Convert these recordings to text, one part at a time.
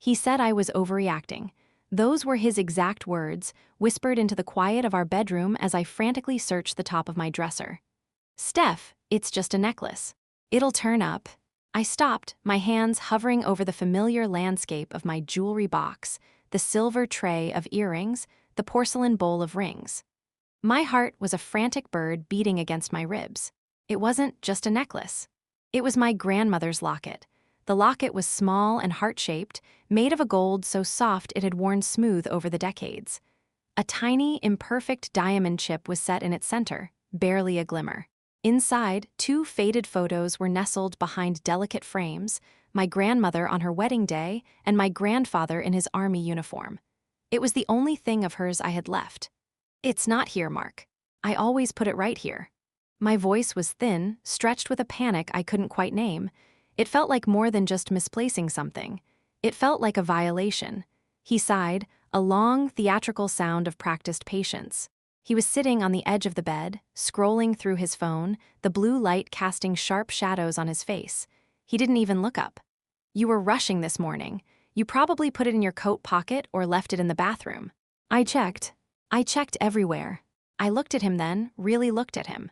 He said I was overreacting. Those were his exact words, whispered into the quiet of our bedroom as I frantically searched the top of my dresser. "Steph, it's just a necklace. It'll turn up." I stopped, my hands hovering over the familiar landscape of my jewelry box, the silver tray of earrings, the porcelain bowl of rings. My heart was a frantic bird beating against my ribs. It wasn't just a necklace. It was my grandmother's locket. The locket was small and heart-shaped, made of a gold so soft it had worn smooth over the decades. A tiny, imperfect diamond chip was set in its center, barely a glimmer. Inside, 2 faded photos were nestled behind delicate frames, my grandmother on her wedding day and my grandfather in his army uniform. It was the only thing of hers I had left. "It's not here, Mark. I always put it right here." My voice was thin, stretched with a panic I couldn't quite name. It felt like more than just misplacing something. It felt like a violation. He sighed, a long, theatrical sound of practiced patience. He was sitting on the edge of the bed, scrolling through his phone, the blue light casting sharp shadows on his face. He didn't even look up. "You were rushing this morning. You probably put it in your coat pocket or left it in the bathroom." I checked everywhere. I looked at him then, really looked at him.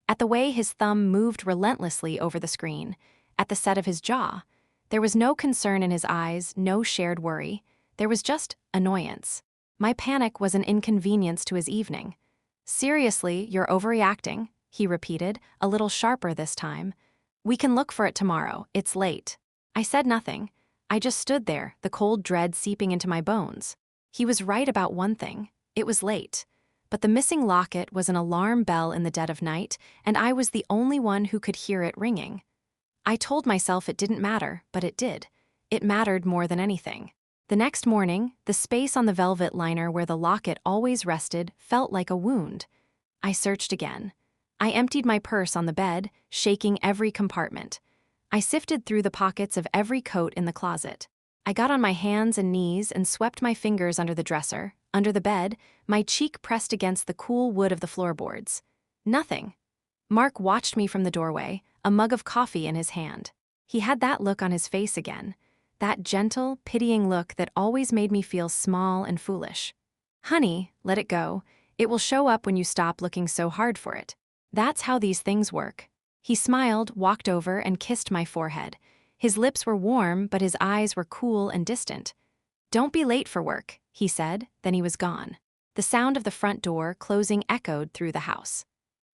At the way his thumb moved relentlessly over the screen, at the set of his jaw. There was no concern in his eyes, no shared worry. There was just annoyance. My panic was an inconvenience to his evening. "Seriously, you're overreacting," he repeated, a little sharper this time. "We can look for it tomorrow, it's late." I said nothing. I just stood there, the cold dread seeping into my bones. He was right about one thing. It was late. But the missing locket was an alarm bell in the dead of night, and I was the only one who could hear it ringing. I told myself it didn't matter, but it did. It mattered more than anything. The next morning, the space on the velvet liner where the locket always rested felt like a wound. I searched again. I emptied my purse on the bed, shaking every compartment. I sifted through the pockets of every coat in the closet. I got on my hands and knees and swept my fingers under the dresser, under the bed, my cheek pressed against the cool wood of the floorboards. Nothing. Mark watched me from the doorway, a mug of coffee in his hand. He had that look on his face again. That gentle, pitying look that always made me feel small and foolish. "Honey, let it go. It will show up when you stop looking so hard for it. That's how these things work." He smiled, walked over, and kissed my forehead. His lips were warm, but his eyes were cool and distant. "Don't be late for work," he said, then he was gone. The sound of the front door closing echoed through the house.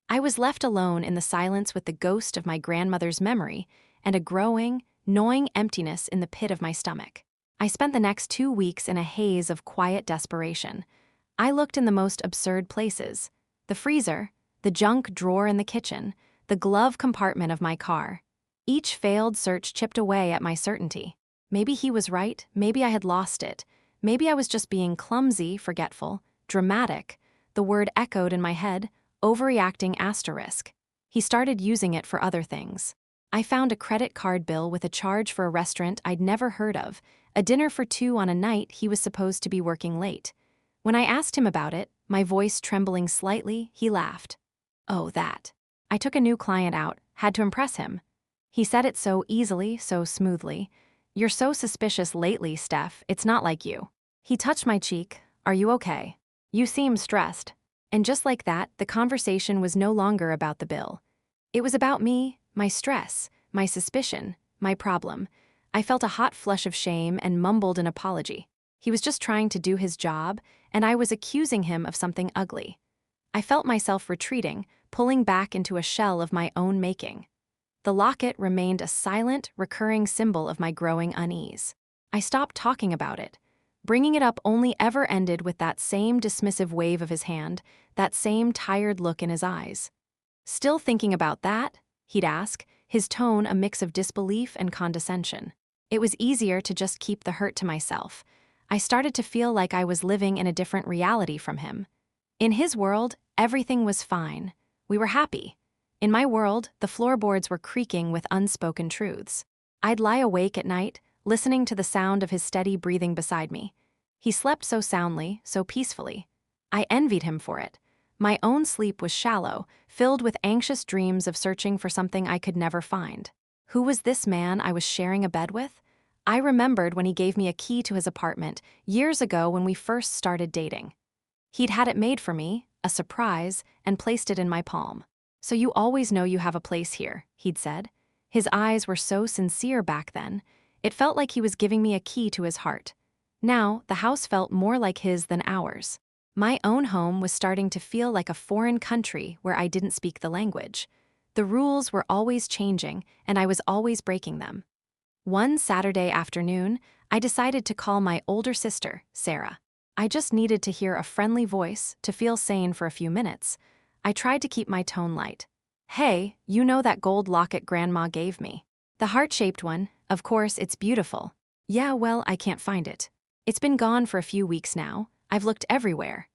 I was left alone in the silence with the ghost of my grandmother's memory and a growing, gnawing emptiness in the pit of my stomach. I spent the next 2 weeks in a haze of quiet desperation. I looked in the most absurd places: the freezer, the junk drawer in the kitchen, the glove compartment of my car. Each failed search chipped away at my certainty. Maybe he was right, maybe I had lost it. Maybe I was just being clumsy, forgetful, dramatic. The word echoed in my head, overreacting asterisk. He started using it for other things. I found a credit card bill with a charge for a restaurant I'd never heard of, a dinner for 2 on a night he was supposed to be working late. When I asked him about it, my voice trembling slightly, he laughed. "Oh, that. I took a new client out, had to impress him." He said it so easily, so smoothly. "You're so suspicious lately, Steph, it's not like you." He touched my cheek. "Are you okay? You seem stressed." And just like that, the conversation was no longer about the bill. It was about me, my stress, my suspicion, my problem. I felt a hot flush of shame and mumbled an apology. He was just trying to do his job, and I was accusing him of something ugly. I felt myself retreating, pulling back into a shell of my own making. The locket remained a silent, recurring symbol of my growing unease. I stopped talking about it. Bringing it up only ever ended with that same dismissive wave of his hand, that same tired look in his eyes. "Still thinking about that?" he'd ask, his tone a mix of disbelief and condescension. It was easier to just keep the hurt to myself. I started to feel like I was living in a different reality from him. In his world, everything was fine. We were happy. In my world, the floorboards were creaking with unspoken truths. I'd lie awake at night, listening to the sound of his steady breathing beside me. He slept so soundly, so peacefully. I envied him for it. My own sleep was shallow, filled with anxious dreams of searching for something I could never find. Who was this man I was sharing a bed with? I remembered when he gave me a key to his apartment years ago when we first started dating. He'd had it made for me, a surprise, and placed it in my palm. "So you always know you have a place here," he'd said. His eyes were so sincere back then. It felt like he was giving me a key to his heart. Now, the house felt more like his than ours. My own home was starting to feel like a foreign country where I didn't speak the language. The rules were always changing, and I was always breaking them. One Saturday afternoon, I decided to call my older sister, Sarah. I just needed to hear a friendly voice to feel sane for a few minutes. I tried to keep my tone light. "Hey, you know that gold locket Grandma gave me? The heart-shaped one, of course, it's beautiful." "Yeah, well, I can't find it. It's been gone for a few weeks now. I've looked everywhere."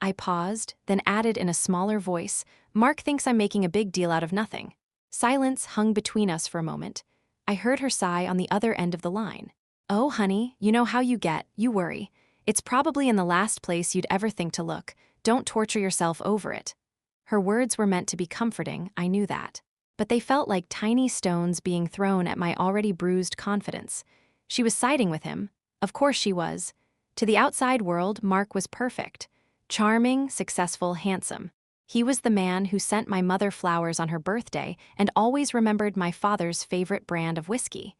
I paused, then added in a smaller voice, "Mark thinks I'm making a big deal out of nothing." Silence hung between us for a moment. I heard her sigh on the other end of the line. "Oh, honey, you know how you get, you worry. It's probably in the last place you'd ever think to look. Don't torture yourself over it." Her words were meant to be comforting, I knew that. But they felt like tiny stones being thrown at my already bruised confidence. She was siding with him. Of course she was. To the outside world, Mark was perfect. Charming, successful, handsome. He was the man who sent my mother flowers on her birthday and always remembered my father's favorite brand of whiskey.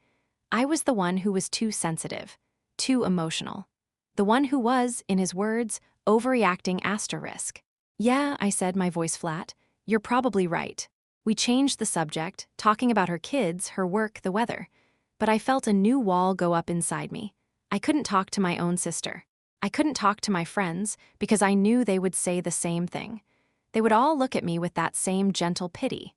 I was the one who was too sensitive, too emotional. The one who was, in his words, overreacting asterisk. "Yeah," I said, my voice flat. "You're probably right." We changed the subject, talking about her kids, her work, the weather. But I felt a new wall go up inside me. I couldn't talk to my own sister. I couldn't talk to my friends because I knew they would say the same thing. They would all look at me with that same gentle pity.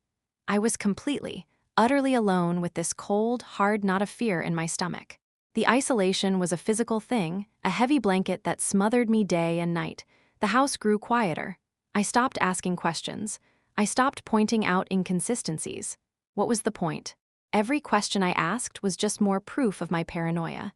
I was completely, utterly alone with this cold, hard knot of fear in my stomach. The isolation was a physical thing, a heavy blanket that smothered me day and night. The house grew quieter. I stopped asking questions. I stopped pointing out inconsistencies. What was the point? Every question I asked was just more proof of my paranoia.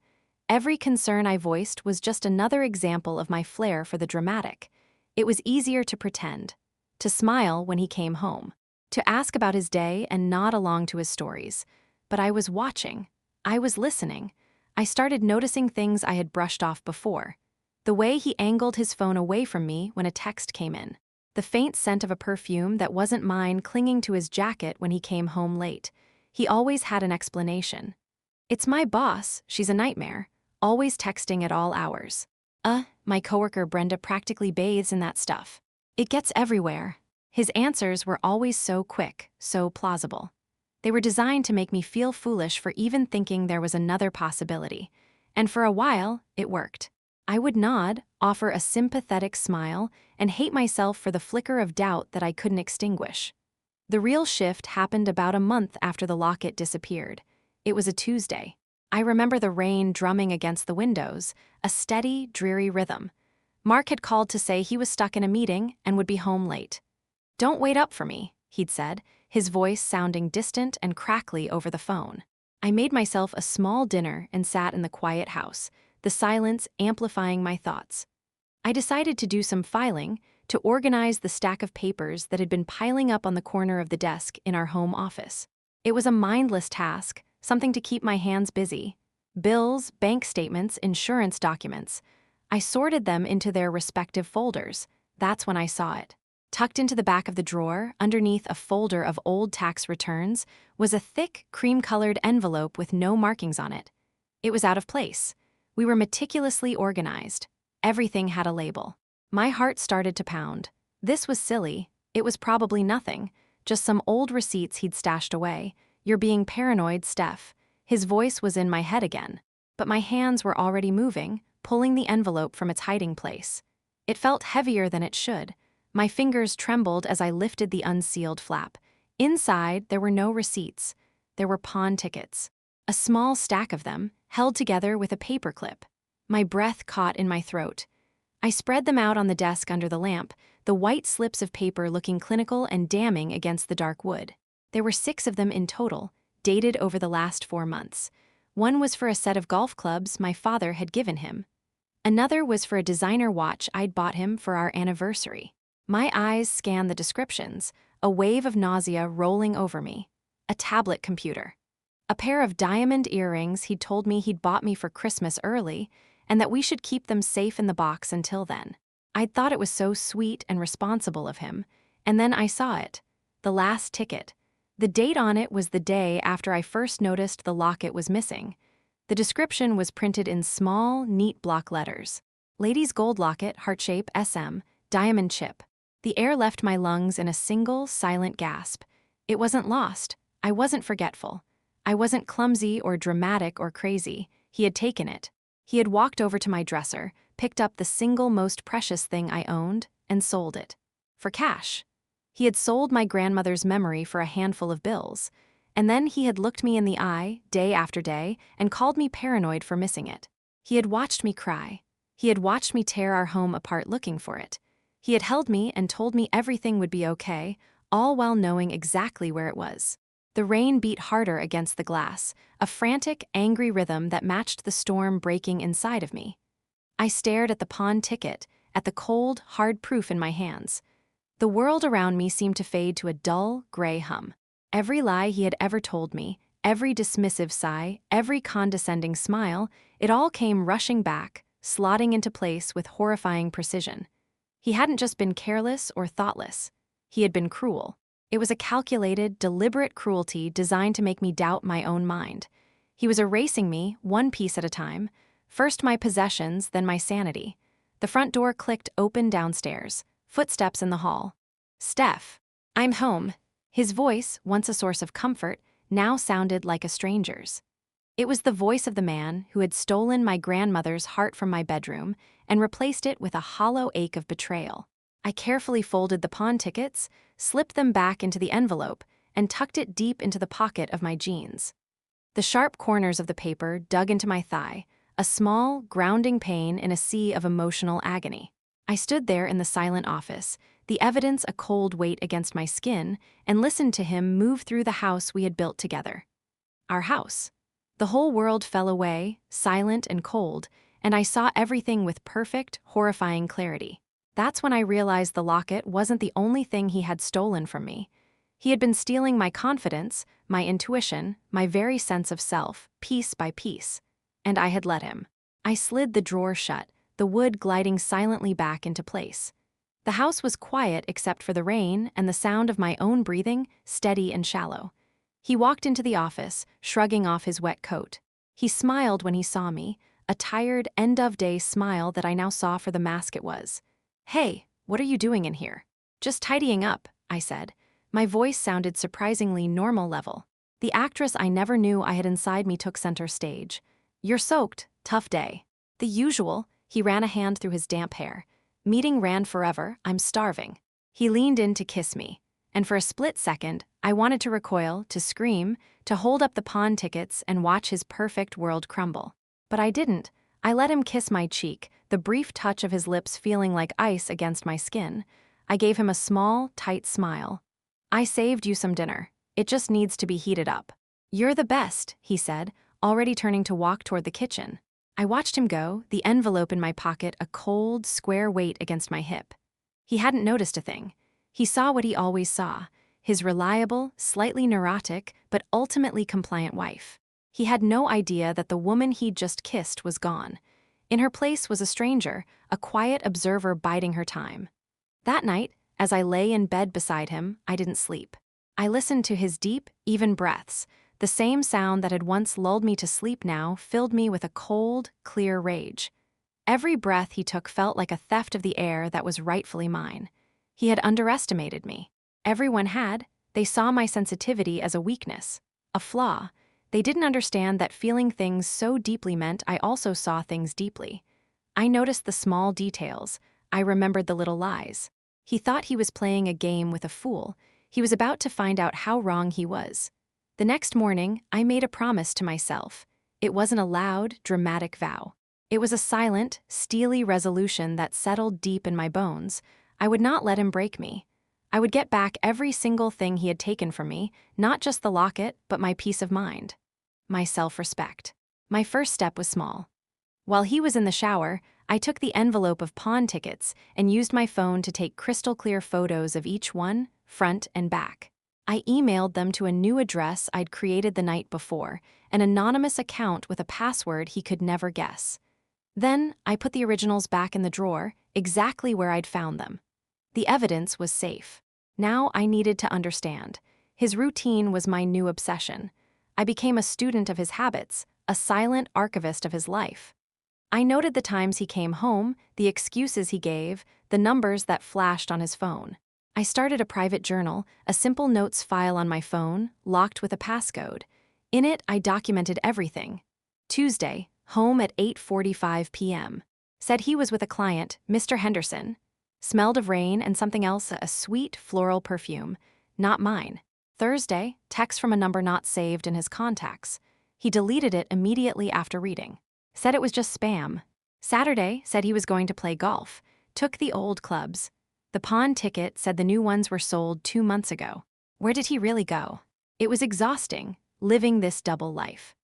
Every concern I voiced was just another example of my flair for the dramatic. It was easier to pretend, to smile when he came home, to ask about his day and nod along to his stories. But I was watching. I was listening. I started noticing things I had brushed off before. The way he angled his phone away from me when a text came in. The faint scent of a perfume that wasn't mine clinging to his jacket when he came home late. He always had an explanation. "It's my boss, she's a nightmare. Always texting at all hours." My coworker Brenda practically bathes in that stuff. "It gets everywhere." His answers were always so quick, so plausible. They were designed to make me feel foolish for even thinking there was another possibility. And for a while, it worked. I would nod, offer a sympathetic smile, and hate myself for the flicker of doubt that I couldn't extinguish. The real shift happened about a month after the locket disappeared. It was a Tuesday. I remember the rain drumming against the windows, a steady, dreary rhythm. Mark had called to say he was stuck in a meeting and would be home late. "Don't wait up for me," he'd said, his voice sounding distant and crackly over the phone. I made myself a small dinner and sat in the quiet house, the silence amplifying my thoughts. I decided to do some filing, to organize the stack of papers that had been piling up on the corner of the desk in our home office. It was a mindless task, something to keep my hands busy. Bills, bank statements, insurance documents. I sorted them into their respective folders. That's when I saw it. Tucked into the back of the drawer, underneath a folder of old tax returns, was a thick, cream-colored envelope with no markings on it. It was out of place. We were meticulously organized. Everything had a label. My heart started to pound. This was silly. It was probably nothing. Just some old receipts he'd stashed away. "You're being paranoid, Steph." His voice was in my head again. But my hands were already moving, pulling the envelope from its hiding place. It felt heavier than it should. My fingers trembled as I lifted the unsealed flap. Inside, there were no receipts. There were pawn tickets. A small stack of them, held together with a paperclip. My breath caught in my throat. I spread them out on the desk under the lamp, the white slips of paper looking clinical and damning against the dark wood. There were 6 of them in total, dated over the last 4 months. One was for a set of golf clubs my father had given him. Another was for a designer watch I'd bought him for our anniversary. My eyes scanned the descriptions, a wave of nausea rolling over me. A tablet computer. A pair of diamond earrings he'd told me he'd bought me for Christmas early, and that we should keep them safe in the box until then. I'd thought it was so sweet and responsible of him, and then I saw it. The last ticket. The date on it was the day after I first noticed the locket was missing. The description was printed in small, neat block letters. Ladies' gold locket, heart shape, SM, diamond chip. The air left my lungs in a single, silent gasp. It wasn't lost. I wasn't forgetful. I wasn't clumsy or dramatic or crazy. He had taken it. He had walked over to my dresser, picked up the single most precious thing I owned, and sold it. For cash. He had sold my grandmother's memory for a handful of bills. And then he had looked me in the eye, day after day, and called me paranoid for missing it. He had watched me cry. He had watched me tear our home apart looking for it. He had held me and told me everything would be okay, all while knowing exactly where it was. The rain beat harder against the glass, a frantic, angry rhythm that matched the storm breaking inside of me. I stared at the pawn ticket, at the cold, hard proof in my hands. The world around me seemed to fade to a dull, gray hum. Every lie he had ever told me, every dismissive sigh, every condescending smile, it all came rushing back, slotting into place with horrifying precision. He hadn't just been careless or thoughtless. He had been cruel. It was a calculated, deliberate cruelty designed to make me doubt my own mind. He was erasing me, one piece at a time, first my possessions, then my sanity. The front door clicked open downstairs, footsteps in the hall. "Steph, I'm home." His voice, once a source of comfort, now sounded like a stranger's. It was the voice of the man who had stolen my grandmother's heart from my bedroom and replaced it with a hollow ache of betrayal. I carefully folded the pawn tickets, slipped them back into the envelope, and tucked it deep into the pocket of my jeans. The sharp corners of the paper dug into my thigh, a small, grounding pain in a sea of emotional agony. I stood there in the silent office, the evidence a cold weight against my skin, and listened to him move through the house we had built together. Our house. The whole world fell away, silent and cold, and I saw everything with perfect, horrifying clarity. That's when I realized the locket wasn't the only thing he had stolen from me. He had been stealing my confidence, my intuition, my very sense of self, piece by piece. And I had let him. I slid the drawer shut, the wood gliding silently back into place. The house was quiet except for the rain and the sound of my own breathing, steady and shallow. He walked into the office, shrugging off his wet coat. He smiled when he saw me, a tired, end-of-day smile that I now saw for the mask it was. "Hey, what are you doing in here?" "Just tidying up," I said. My voice sounded surprisingly normal level. The actress I never knew I had inside me took center stage. "You're soaked. Tough day." "The usual." He ran a hand through his damp hair. "Meeting ran forever. I'm starving." He leaned in to kiss me. And for a split second, I wanted to recoil, to scream, to hold up the pawn tickets and watch his perfect world crumble. But I didn't. I let him kiss my cheek, the brief touch of his lips feeling like ice against my skin. I gave him a small, tight smile. "I saved you some dinner. It just needs to be heated up." "You're the best," he said, already turning to walk toward the kitchen. I watched him go, the envelope in my pocket a cold, square weight against my hip. He hadn't noticed a thing. He saw what he always saw, his reliable, slightly neurotic, but ultimately compliant wife. He had no idea that the woman he'd just kissed was gone. In her place was a stranger, a quiet observer biding her time. That night, as I lay in bed beside him, I didn't sleep. I listened to his deep, even breaths. The same sound that had once lulled me to sleep now filled me with a cold, clear rage. Every breath he took felt like a theft of the air that was rightfully mine. He had underestimated me. Everyone had. They saw my sensitivity as a weakness, a flaw. They didn't understand that feeling things so deeply meant I also saw things deeply. I noticed the small details. I remembered the little lies. He thought he was playing a game with a fool. He was about to find out how wrong he was. The next morning, I made a promise to myself. It wasn't a loud, dramatic vow. It was a silent, steely resolution that settled deep in my bones. I would not let him break me. I would get back every single thing he had taken from me, not just the locket, but my peace of mind. My self-respect. My first step was small. While he was in the shower, I took the envelope of pawn tickets and used my phone to take crystal-clear photos of each one, front and back. I emailed them to a new address I'd created the night before, an anonymous account with a password he could never guess. Then, I put the originals back in the drawer, exactly where I'd found them. The evidence was safe. Now I needed to understand. His routine was my new obsession. I became a student of his habits, a silent archivist of his life. I noted the times he came home, the excuses he gave, the numbers that flashed on his phone. I started a private journal, a simple notes file on my phone, locked with a passcode. In it, I documented everything. Tuesday, home at 8:45 p.m. Said he was with a client, Mr. Henderson. Smelled of rain and something else, a sweet floral perfume. Not mine. Thursday, text from a number not saved in his contacts. He deleted it immediately after reading. Said it was just spam. Saturday, said he was going to play golf. Took the old clubs. The pawn ticket said the new ones were sold 2 months ago. Where did he really go? It was exhausting, living this double life.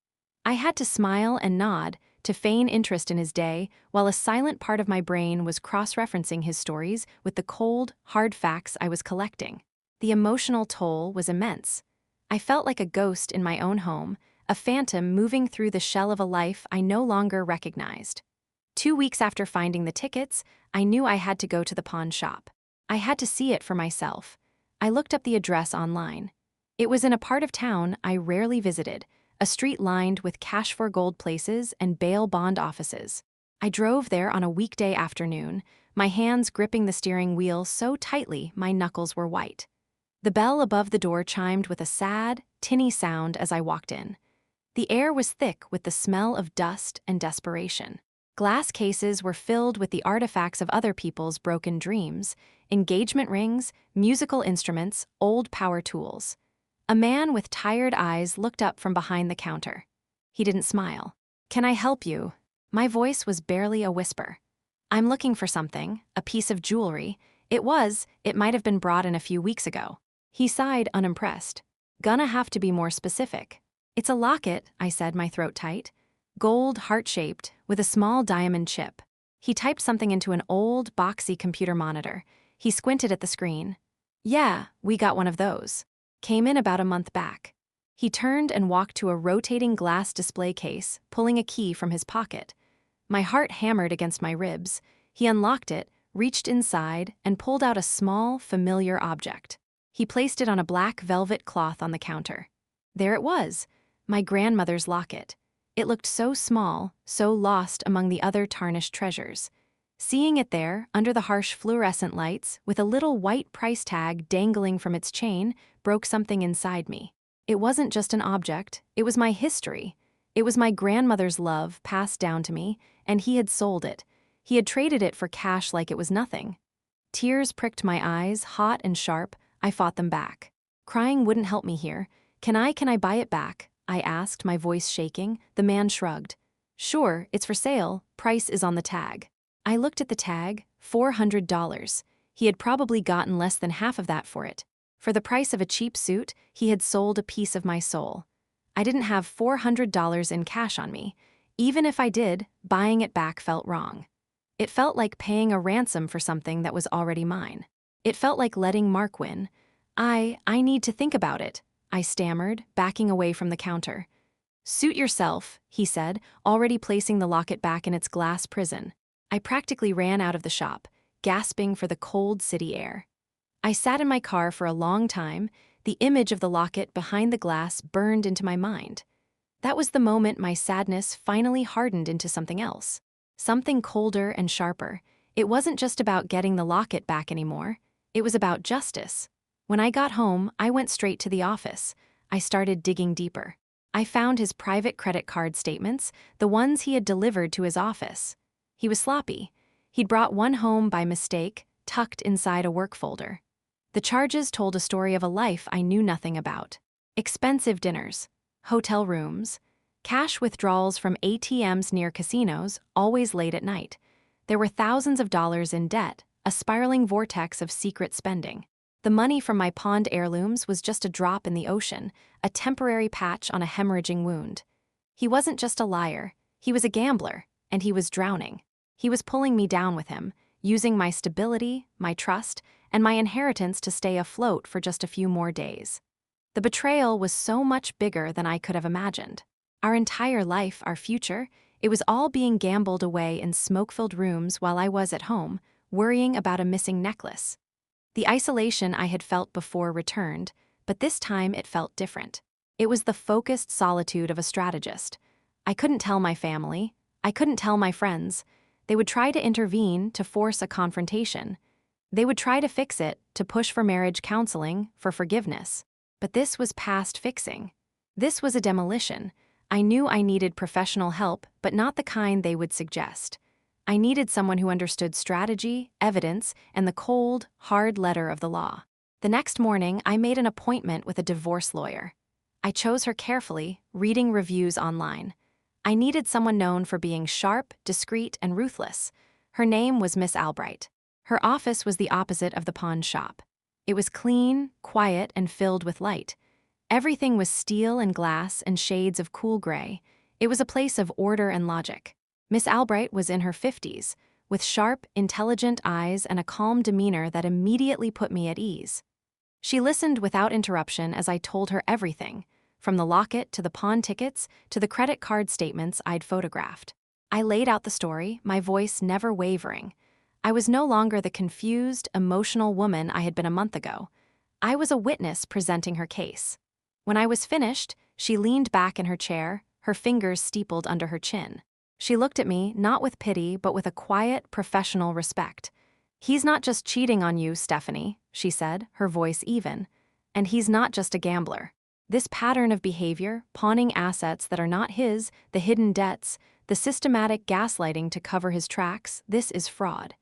I had to smile and nod, to feign interest in his day, while a silent part of my brain was cross-referencing his stories with the cold, hard facts I was collecting. The emotional toll was immense. I felt like a ghost in my own home, a phantom moving through the shell of a life I no longer recognized. 2 weeks after finding the tickets, I knew I had to go to the pawn shop. I had to see it for myself. I looked up the address online. It was in a part of town I rarely visited, a street lined with cash-for-gold places and bail bond offices. I drove there on a weekday afternoon, my hands gripping the steering wheel so tightly my knuckles were white. The bell above the door chimed with a sad, tinny sound as I walked in. The air was thick with the smell of dust and desperation. Glass cases were filled with the artifacts of other people's broken dreams, engagement rings, musical instruments, old power tools. A man with tired eyes looked up from behind the counter. He didn't smile. "Can I help you?" My voice was barely a whisper. "I'm looking for something, a piece of jewelry. It might have been brought in a few weeks ago." He sighed, unimpressed. "Gonna have to be more specific." "It's a locket," I said, my throat tight. "Gold, heart-shaped, with a small diamond chip." He typed something into an old, boxy computer monitor. He squinted at the screen. "Yeah, we got one of those. Came in about a month back." He turned and walked to a rotating glass display case, pulling a key from his pocket. My heart hammered against my ribs. He unlocked it, reached inside, and pulled out a small, familiar object. He placed it on a black velvet cloth on the counter. There it was, my grandmother's locket. It looked so small, so lost among the other tarnished treasures. Seeing it there, under the harsh fluorescent lights, with a little white price tag dangling from its chain, broke something inside me. It wasn't just an object, it was my history. It was my grandmother's love passed down to me, and he had sold it. He had traded it for cash like it was nothing. Tears pricked my eyes, hot and sharp. I fought them back. Crying wouldn't help me here. Can I buy it back?" I asked, my voice shaking. The man shrugged. "Sure, it's for sale. Price is on the tag." I looked at the tag, $400. He had probably gotten less than half of that for it. For the price of a cheap suit, he had sold a piece of my soul. I didn't have $400 in cash on me. Even if I did, buying it back felt wrong. It felt like paying a ransom for something that was already mine. It felt like letting Mark win. I need to think about it," I stammered, backing away from the counter. "Suit yourself," he said, already placing the locket back in its glass prison. I practically ran out of the shop, gasping for the cold city air. I sat in my car for a long time, the image of the locket behind the glass burned into my mind. That was the moment my sadness finally hardened into something else. Something colder and sharper. It wasn't just about getting the locket back anymore. It was about justice. When I got home, I went straight to the office. I started digging deeper. I found his private credit card statements, the ones he had delivered to his office. He was sloppy. He'd brought one home by mistake, tucked inside a work folder. The charges told a story of a life I knew nothing about. Expensive dinners, hotel rooms, cash withdrawals from ATMs near casinos, always late at night. There were thousands of dollars in debt, a spiraling vortex of secret spending. The money from my pawned heirlooms was just a drop in the ocean, a temporary patch on a hemorrhaging wound. He wasn't just a liar, he was a gambler, and he was drowning. He was pulling me down with him, using my stability, my trust, and my inheritance to stay afloat for just a few more days. The betrayal was so much bigger than I could have imagined. Our entire life, our future, it was all being gambled away in smoke-filled rooms while I was at home, worrying about a missing necklace. The isolation I had felt before returned, but this time it felt different. It was the focused solitude of a strategist. I couldn't tell my family. I couldn't tell my friends. They would try to intervene, to force a confrontation. They would try to fix it, to push for marriage counseling, for forgiveness. But this was past fixing. This was a demolition. I knew I needed professional help, but not the kind they would suggest. I needed someone who understood strategy, evidence, and the cold, hard letter of the law. The next morning, I made an appointment with a divorce lawyer. I chose her carefully, reading reviews online. I needed someone known for being sharp, discreet, and ruthless. Her name was Miss Albright. Her office was the opposite of the pawn shop. It was clean, quiet, and filled with light. Everything was steel and glass and shades of cool gray. It was a place of order and logic. Miss Albright was in her 50s, with sharp, intelligent eyes and a calm demeanor that immediately put me at ease. She listened without interruption as I told her everything, from the locket to the pawn tickets to the credit card statements I'd photographed. I laid out the story, my voice never wavering. I was no longer the confused, emotional woman I had been a month ago. I was a witness presenting her case. When I was finished, she leaned back in her chair, her fingers steepled under her chin. She looked at me, not with pity, but with a quiet, professional respect. "He's not just cheating on you, Stephanie," she said, her voice even. "And he's not just a gambler. This pattern of behavior, pawning assets that are not his, the hidden debts, the systematic gaslighting to cover his tracks, this is fraud.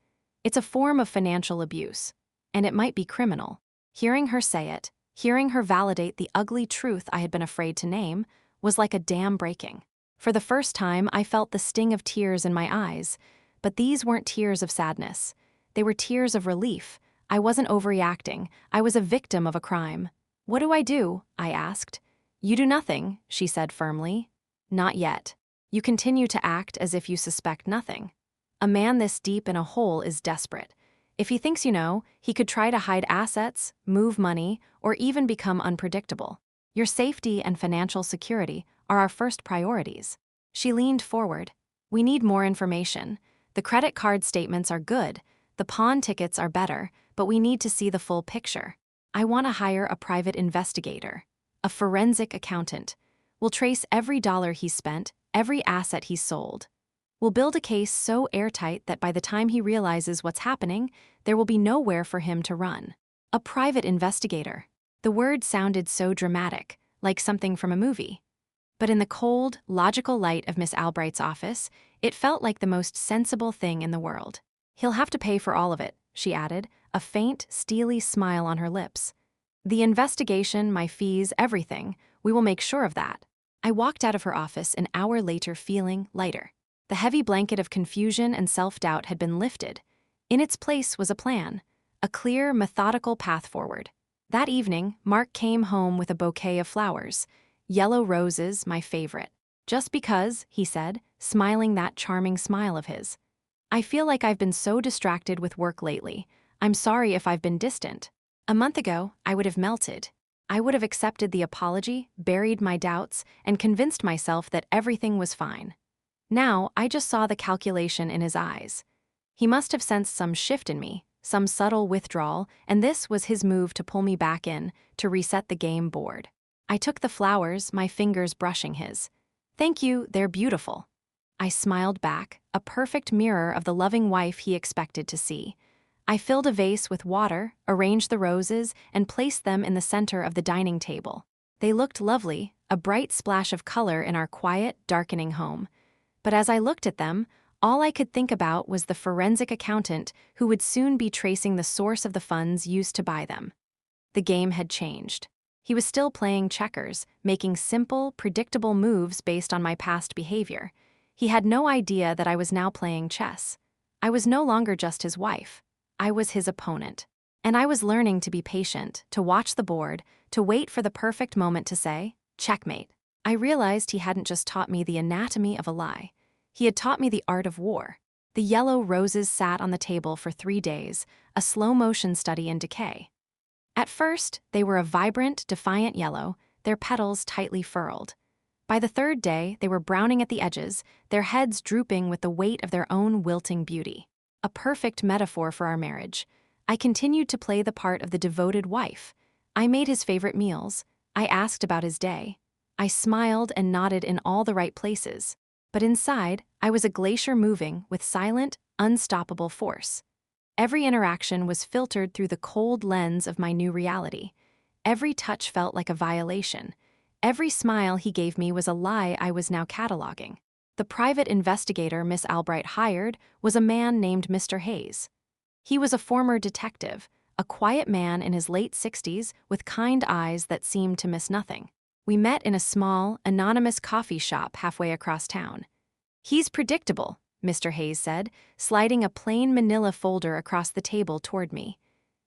It's a form of financial abuse. And it might be criminal." Hearing her say it, hearing her validate the ugly truth I had been afraid to name, was like a dam breaking. For the first time, I felt the sting of tears in my eyes, but these weren't tears of sadness. They were tears of relief. I wasn't overreacting. I was a victim of a crime. "What do I do?" I asked. "You do nothing," she said firmly. "Not yet. You continue to act as if you suspect nothing. A man this deep in a hole is desperate. If he thinks you know, he could try to hide assets, move money, or even become unpredictable. Your safety and financial security are our first priorities." She leaned forward. "We need more information. The credit card statements are good, the pawn tickets are better, but we need to see the full picture. I want to hire a private investigator, a forensic accountant. We'll trace every dollar he's spent, every asset he's sold. We'll build a case so airtight that by the time he realizes what's happening, there will be nowhere for him to run." A private investigator. The word sounded so dramatic, like something from a movie. But in the cold, logical light of Miss Albright's office, it felt like the most sensible thing in the world. "He'll have to pay for all of it," she added, a faint, steely smile on her lips. "The investigation, my fees, everything, we will make sure of that." I walked out of her office an hour later feeling lighter. The heavy blanket of confusion and self-doubt had been lifted. In its place was a plan, a clear, methodical path forward. That evening, Mark came home with a bouquet of flowers. Yellow roses, my favorite. "Just because," he said, smiling that charming smile of his. "I feel like I've been so distracted with work lately. I'm sorry if I've been distant." A month ago, I would have melted. I would have accepted the apology, buried my doubts, and convinced myself that everything was fine. Now, I just saw the calculation in his eyes. He must have sensed some shift in me, some subtle withdrawal, and this was his move to pull me back in, to reset the game board. I took the flowers, my fingers brushing his. "Thank you, they're beautiful." I smiled back, a perfect mirror of the loving wife he expected to see. I filled a vase with water, arranged the roses, and placed them in the center of the dining table. They looked lovely, a bright splash of color in our quiet, darkening home. But as I looked at them, all I could think about was the forensic accountant who would soon be tracing the source of the funds used to buy them. The game had changed. He was still playing checkers, making simple, predictable moves based on my past behavior. He had no idea that I was now playing chess. I was no longer just his wife. I was his opponent. And I was learning to be patient, to watch the board, to wait for the perfect moment to say, "Checkmate." I realized he hadn't just taught me the anatomy of a lie. He had taught me the art of war. The yellow roses sat on the table for 3 days, a slow-motion study in decay. At first, they were a vibrant, defiant yellow, their petals tightly furled. By the third day, they were browning at the edges, their heads drooping with the weight of their own wilting beauty. A perfect metaphor for our marriage. I continued to play the part of the devoted wife. I made his favorite meals. I asked about his day. I smiled and nodded in all the right places. But inside, I was a glacier moving with silent, unstoppable force. Every interaction was filtered through the cold lens of my new reality. Every touch felt like a violation. Every smile he gave me was a lie I was now cataloging. The private investigator Miss Albright hired was a man named Mr. Hayes. He was a former detective, a quiet man in his late 60s with kind eyes that seemed to miss nothing. We met in a small, anonymous coffee shop halfway across town. "He's predictable," Mr. Hayes said, sliding a plain manila folder across the table toward me.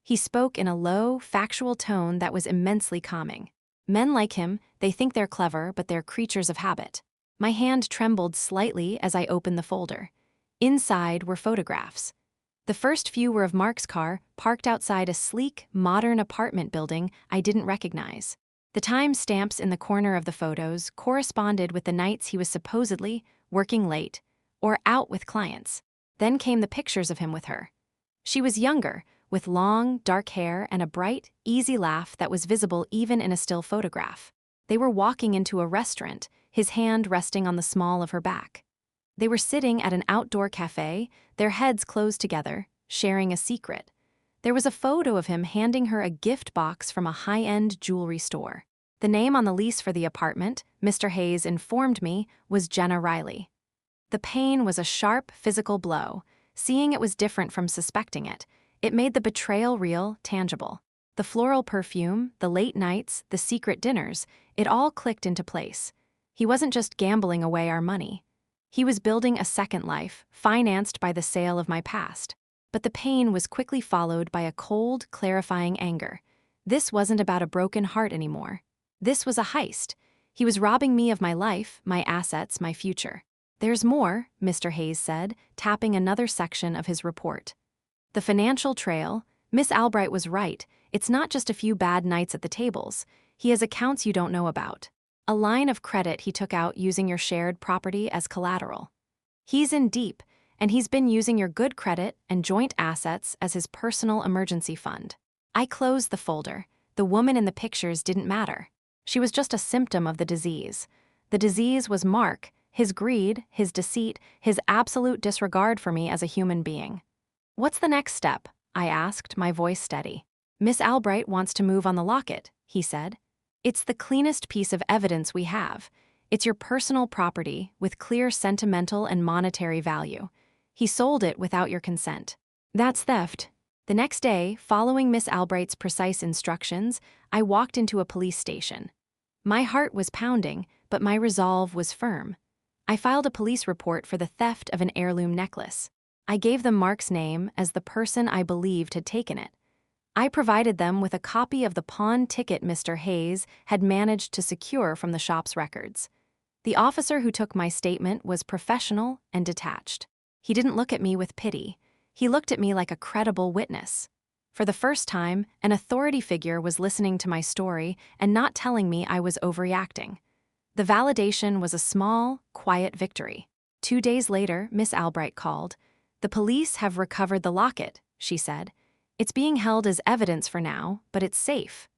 He spoke in a low, factual tone that was immensely calming. "Men like him, they think they're clever, but they're creatures of habit." My hand trembled slightly as I opened the folder. Inside were photographs. The first few were of Mark's car, parked outside a sleek, modern apartment building I didn't recognize. The time stamps in the corner of the photos corresponded with the nights he was supposedly working late or out with clients. Then came the pictures of him with her. She was younger, with long, dark hair and a bright, easy laugh that was visible even in a still photograph. They were walking into a restaurant, his hand resting on the small of her back. They were sitting at an outdoor cafe, their heads closed together, sharing a secret. There was a photo of him handing her a gift box from a high-end jewelry store. The name on the lease for the apartment, Mr. Hayes informed me, was Jenna Riley. The pain was a sharp, physical blow. Seeing it was different from suspecting it. It made the betrayal real, tangible. The floral perfume, the late nights, the secret dinners, it all clicked into place. He wasn't just gambling away our money. He was building a second life, financed by the sale of my past. But the pain was quickly followed by a cold, clarifying anger. This wasn't about a broken heart anymore. This was a heist. He was robbing me of my life, my assets, my future. "There's more," Mr. Hayes said, tapping another section of his report. "The financial trail, Miss Albright was right, it's not just a few bad nights at the tables. He has accounts you don't know about. A line of credit he took out using your shared property as collateral. He's in deep, and he's been using your good credit and joint assets as his personal emergency fund." I closed the folder. The woman in the pictures didn't matter. She was just a symptom of the disease. The disease was Mark, his greed, his deceit, his absolute disregard for me as a human being. "What's the next step?" I asked, my voice steady. "Miss Albright wants to move on the locket," he said. "It's the cleanest piece of evidence we have. It's your personal property with clear sentimental and monetary value. He sold it without your consent. That's theft." The next day, following Miss Albright's precise instructions, I walked into a police station. My heart was pounding, but my resolve was firm. I filed a police report for the theft of an heirloom necklace. I gave them Mark's name as the person I believed had taken it. I provided them with a copy of the pawn ticket Mr. Hayes had managed to secure from the shop's records. The officer who took my statement was professional and detached. He didn't look at me with pity. He looked at me like a credible witness. For the first time, an authority figure was listening to my story and not telling me I was overreacting. The validation was a small, quiet victory. 2 days later, Miss Albright called. "The police have recovered the locket," she said. "It's being held as evidence for now, but it's safe.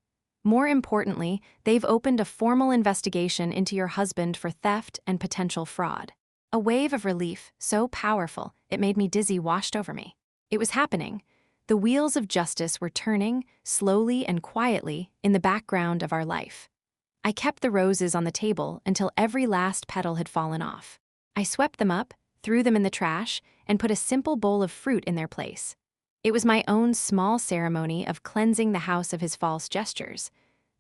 More importantly, they've opened a formal investigation into your husband for theft and potential fraud." A wave of relief, so powerful, it made me dizzy, washed over me. It was happening. The wheels of justice were turning, slowly and quietly, in the background of our life. I kept the roses on the table until every last petal had fallen off. I swept them up, threw them in the trash, and put a simple bowl of fruit in their place. It was my own small ceremony of cleansing the house of his false gestures.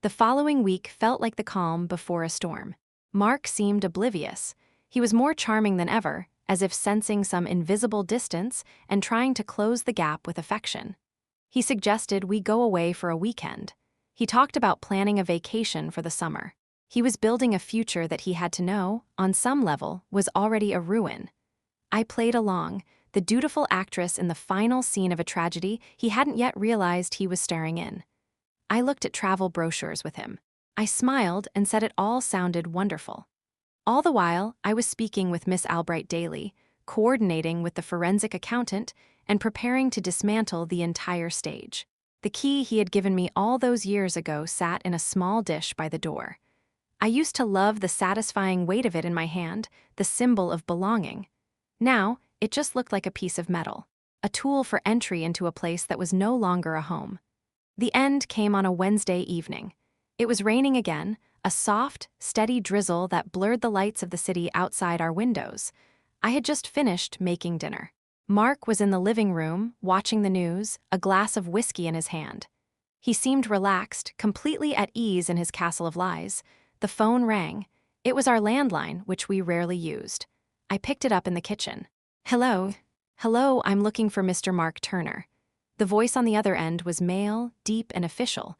The following week felt like the calm before a storm. Mark seemed oblivious. He was more charming than ever, as if sensing some invisible distance and trying to close the gap with affection. He suggested we go away for a weekend. He talked about planning a vacation for the summer. He was building a future that he had to know, on some level, was already a ruin. I played along, the dutiful actress in the final scene of a tragedy he hadn't yet realized he was starring in. I looked at travel brochures with him. I smiled and said it all sounded wonderful. All the while, I was speaking with Miss Albright daily, coordinating with the forensic accountant, and preparing to dismantle the entire stage. The key he had given me all those years ago sat in a small dish by the door. I used to love the satisfying weight of it in my hand, the symbol of belonging. Now, it just looked like a piece of metal, a tool for entry into a place that was no longer a home. The end came on a Wednesday evening. It was raining again, a soft, steady drizzle that blurred the lights of the city outside our windows. I had just finished making dinner. Mark was in the living room, watching the news, a glass of whiskey in his hand. He seemed relaxed, completely at ease in his castle of lies. The phone rang. It was our landline, which we rarely used. I picked it up in the kitchen. Hello. Hello, I'm looking for Mr. Mark Turner. The voice on the other end was male, deep and official.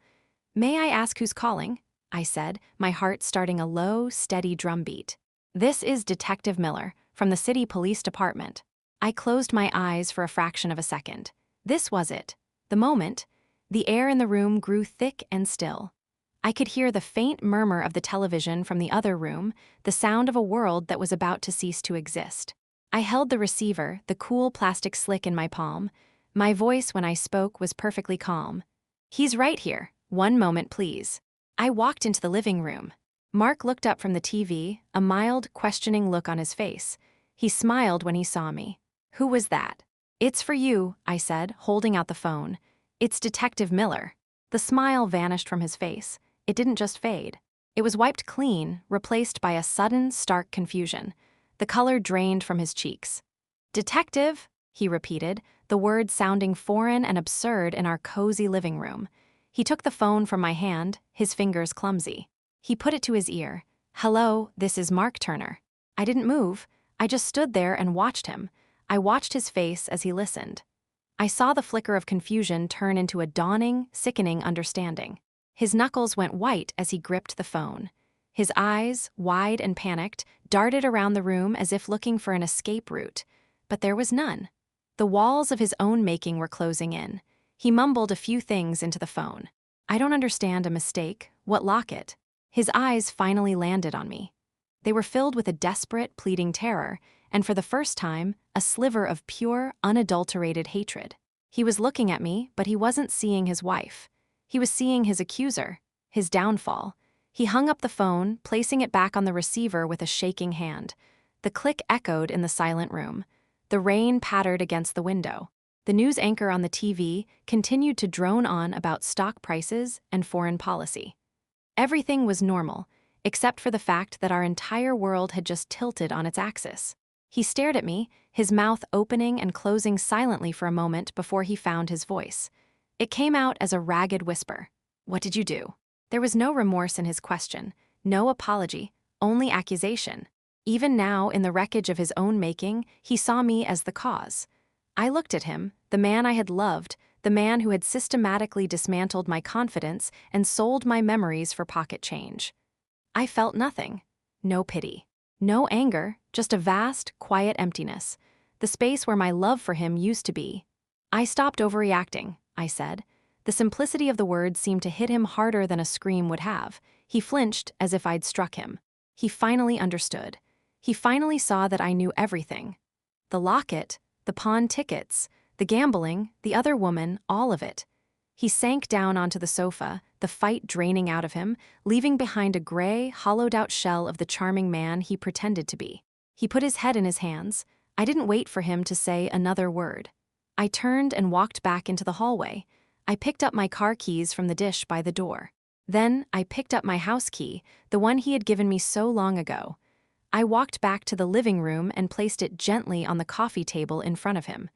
May I ask who's calling? I said, my heart starting a low, steady drumbeat. This is Detective Miller, from the City Police Department. I closed my eyes for a fraction of a second. This was it. The moment. The air in the room grew thick and still. I could hear the faint murmur of the television from the other room, the sound of a world that was about to cease to exist. I held the receiver, the cool plastic slick in my palm. My voice when I spoke was perfectly calm. He's right here. One moment, please. I walked into the living room. Mark looked up from the TV, a mild, questioning look on his face. He smiled when he saw me. Who was that? It's for you, I said, holding out the phone. It's Detective Miller. The smile vanished from his face. It didn't just fade. It was wiped clean, replaced by a sudden, stark confusion. The color drained from his cheeks. Detective, he repeated, the word sounding foreign and absurd in our cozy living room. He took the phone from my hand, his fingers clumsy. He put it to his ear. Hello, this is Mark Turner. I didn't move. I just stood there and watched him. I watched his face as he listened. I saw the flicker of confusion turn into a dawning, sickening understanding. His knuckles went white as he gripped the phone. His eyes, wide and panicked, darted around the room as if looking for an escape route. But there was none. The walls of his own making were closing in. He mumbled a few things into the phone. I don't understand a mistake. What locket? His eyes finally landed on me. They were filled with a desperate, pleading terror, and for the first time, a sliver of pure, unadulterated hatred. He was looking at me, but he wasn't seeing his wife. He was seeing his accuser, his downfall. He hung up the phone, placing it back on the receiver with a shaking hand. The click echoed in the silent room. The rain pattered against the window. The news anchor on the TV continued to drone on about stock prices and foreign policy. Everything was normal, except for the fact that our entire world had just tilted on its axis. He stared at me, his mouth opening and closing silently for a moment before he found his voice. It came out as a ragged whisper. What did you do? There was no remorse in his question, no apology, only accusation. Even now, in the wreckage of his own making, he saw me as the cause. I looked at him, the man I had loved, the man who had systematically dismantled my confidence and sold my memories for pocket change. I felt nothing. No pity. No anger, just a vast, quiet emptiness. The space where my love for him used to be. I stopped overreacting, I said. The simplicity of the words seemed to hit him harder than a scream would have. He flinched as if I'd struck him. He finally understood. He finally saw that I knew everything. The locket, the pawn tickets, the gambling, the other woman, all of it. He sank down onto the sofa, the fight draining out of him, leaving behind a gray, hollowed-out shell of the charming man he pretended to be. He put his head in his hands. I didn't wait for him to say another word. I turned and walked back into the hallway. I picked up my car keys from the dish by the door. Then I picked up my house key, the one he had given me so long ago. I walked back to the living room and placed it gently on the coffee table in front of him.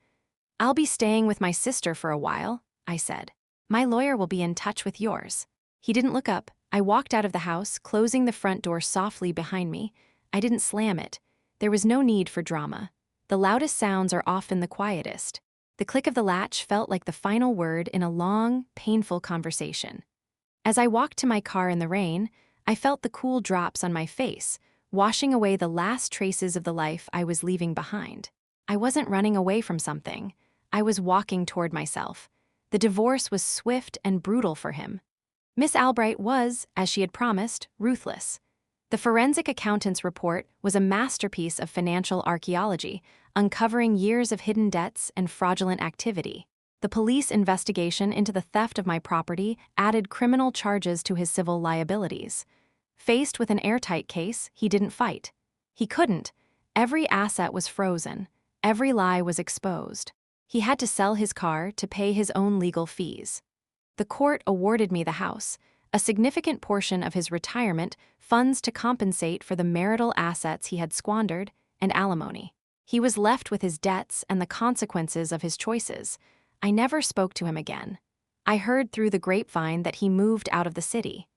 I'll be staying with my sister for a while, I said. My lawyer will be in touch with yours. He didn't look up. I walked out of the house, closing the front door softly behind me. I didn't slam it. There was no need for drama. The loudest sounds are often the quietest. The click of the latch felt like the final word in a long, painful conversation. As I walked to my car in the rain, I felt the cool drops on my face, washing away the last traces of the life I was leaving behind. I wasn't running away from something. I was walking toward myself. The divorce was swift and brutal for him. Miss Albright was, as she had promised, ruthless. The forensic accountant's report was a masterpiece of financial archaeology, uncovering years of hidden debts and fraudulent activity. The police investigation into the theft of my property added criminal charges to his civil liabilities. Faced with an airtight case, he didn't fight. He couldn't. Every asset was frozen. Every lie was exposed. He had to sell his car to pay his own legal fees. The court awarded me the house, a significant portion of his retirement, funds to compensate for the marital assets he had squandered, and alimony. He was left with his debts and the consequences of his choices. I never spoke to him again. I heard through the grapevine that he moved out of the city.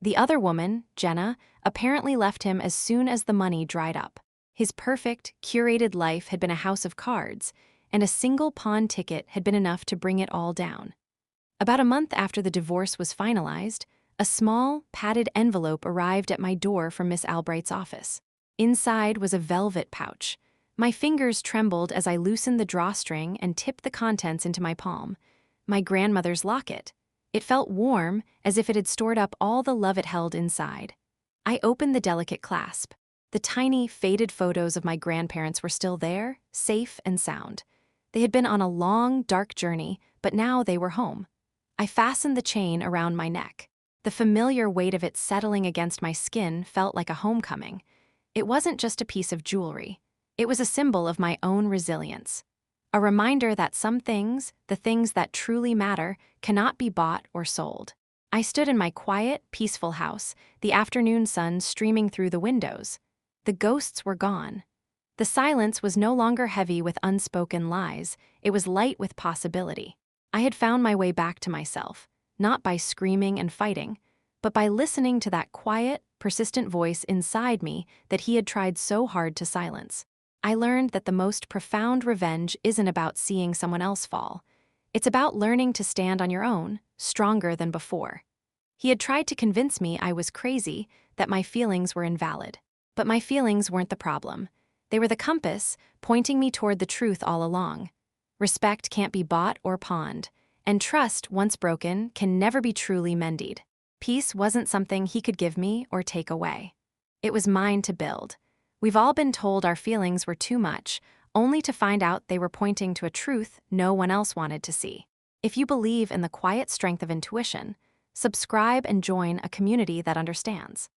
The other woman, Jenna, apparently left him as soon as the money dried up. His perfect, curated life had been a house of cards, and a single pawn ticket had been enough to bring it all down. About a month after the divorce was finalized, a small, padded envelope arrived at my door from Miss Albright's office. Inside was a velvet pouch. My fingers trembled as I loosened the drawstring and tipped the contents into my palm. My grandmother's locket. It felt warm, as if it had stored up all the love it held inside. I opened the delicate clasp. The tiny, faded photos of my grandparents were still there, safe and sound. They had been on a long, dark journey, but now they were home. I fastened the chain around my neck. The familiar weight of it settling against my skin felt like a homecoming. It wasn't just a piece of jewelry. It was a symbol of my own resilience. A reminder that some things, the things that truly matter, cannot be bought or sold. I stood in my quiet, peaceful house, the afternoon sun streaming through the windows. The ghosts were gone. The silence was no longer heavy with unspoken lies. It was light with possibility. I had found my way back to myself, not by screaming and fighting, but by listening to that quiet, persistent voice inside me that he had tried so hard to silence. I learned that the most profound revenge isn't about seeing someone else fall. It's about learning to stand on your own, stronger than before. He had tried to convince me I was crazy, that my feelings were invalid. But my feelings weren't the problem. They were the compass, pointing me toward the truth all along. Respect can't be bought or pawned, and trust, once broken, can never be truly mended. Peace wasn't something he could give me or take away. It was mine to build. We've all been told our feelings were too much, only to find out they were pointing to a truth no one else wanted to see. If you believe in the quiet strength of intuition, subscribe and join a community that understands.